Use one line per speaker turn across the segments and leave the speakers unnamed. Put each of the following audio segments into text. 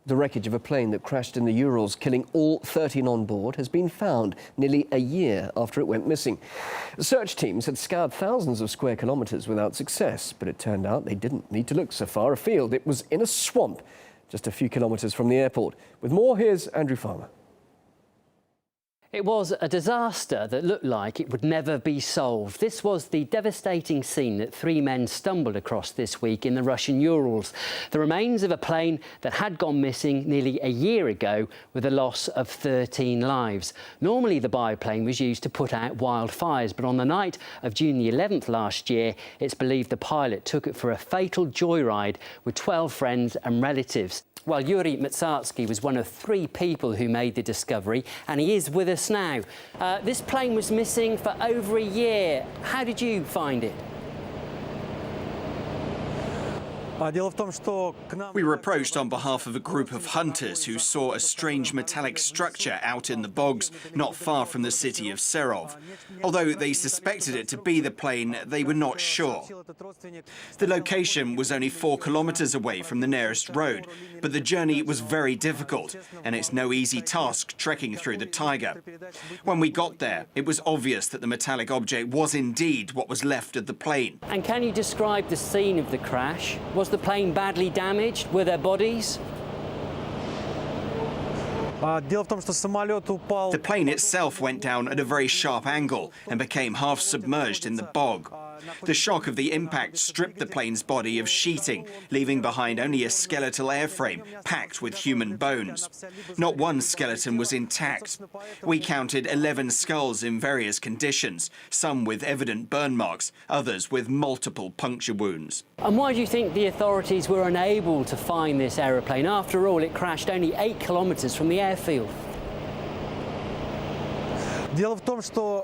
The wreckage of a plane that crashed in the Urals, killing all 13 on board, has been found nearly a year after it went missing. Search teams had scoured thousands of square kilometres without success, but it turned out they didn't need to look so far afield. It was in a swamp just a few kilometres from the airport. With more, here's Andrew Farmer.
It was a disaster that looked like it would never be solved. This was the devastating scene that three men stumbled across this week in the Russian Urals. The remains of a plane that had gone missing nearly a year ago, with a loss of 13 lives. Normally the biplane was used to put out wildfires, but on the night of June the 11th last year, it's believed the pilot took it for a fatal joyride with 12 friends and relatives. Well, Yuri Matsarsky was one of three people who made the discovery, and he is with us now. This plane was missing for over a year. How did you find it?
We were approached on behalf of a group of hunters who saw a strange metallic structure out in the bogs not far from the city of Serov. Although they suspected it to be the plane, they were not sure. The location was only 4 kilometers away from the nearest road, but the journey was very difficult, and it's no easy task trekking through the taiga. When we got there, it was obvious that the metallic object was indeed what was left of the plane.
And can you describe the scene of the crash? Was the plane badly damaged? Were there bodies?
The plane itself went down at a very sharp angle and became half submerged in the bog. The shock of the impact stripped the plane's body of sheeting, leaving behind only a skeletal airframe packed with human bones. Not one skeleton was intact. We counted 11 skulls in various conditions, some with evident burn marks, others with multiple puncture wounds.
And why do you think the authorities were unable to find this aeroplane? After all, it crashed only 8 kilometres from the airfield.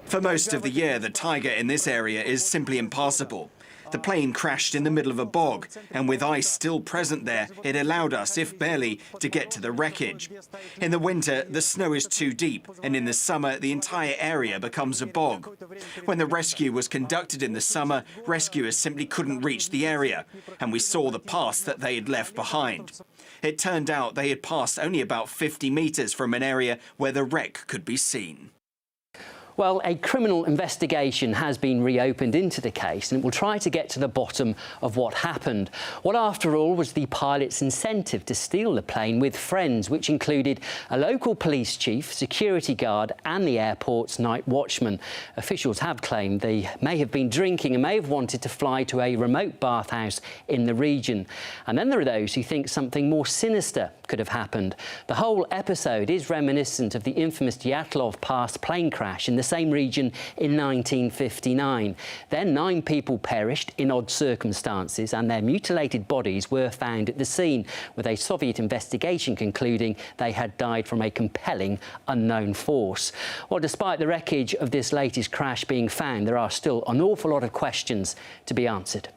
For most of the year, the taiga in this area is simply impassable. The plane crashed in the middle of a bog, and with ice still present there, it allowed us, if barely, to get to the wreckage. In the winter, the snow is too deep, and in the summer, the entire area becomes a bog. When the rescue was conducted in the summer, rescuers simply couldn't reach the area, and we saw the pass that they had left behind. It turned out they had passed only about 50 meters from an area where the wreck could be seen.
Well, a criminal investigation has been reopened into the case, and it will try to get to the bottom of what happened. What, after all, was the pilot's incentive to steal the plane with friends, which included a local police chief, security guard and the airport's night watchman. Officials have claimed they may have been drinking and may have wanted to fly to a remote bathhouse in the region. And then there are those who think something more sinister could have happened. The whole episode is reminiscent of the infamous Dyatlov Pass plane crash in the same region in 1959. Then 9 people perished in odd circumstances, and their mutilated bodies were found at the scene, with a Soviet investigation concluding they had died from a compelling unknown force. Well, despite the wreckage of this latest crash being found, there are still an awful lot of questions to be answered.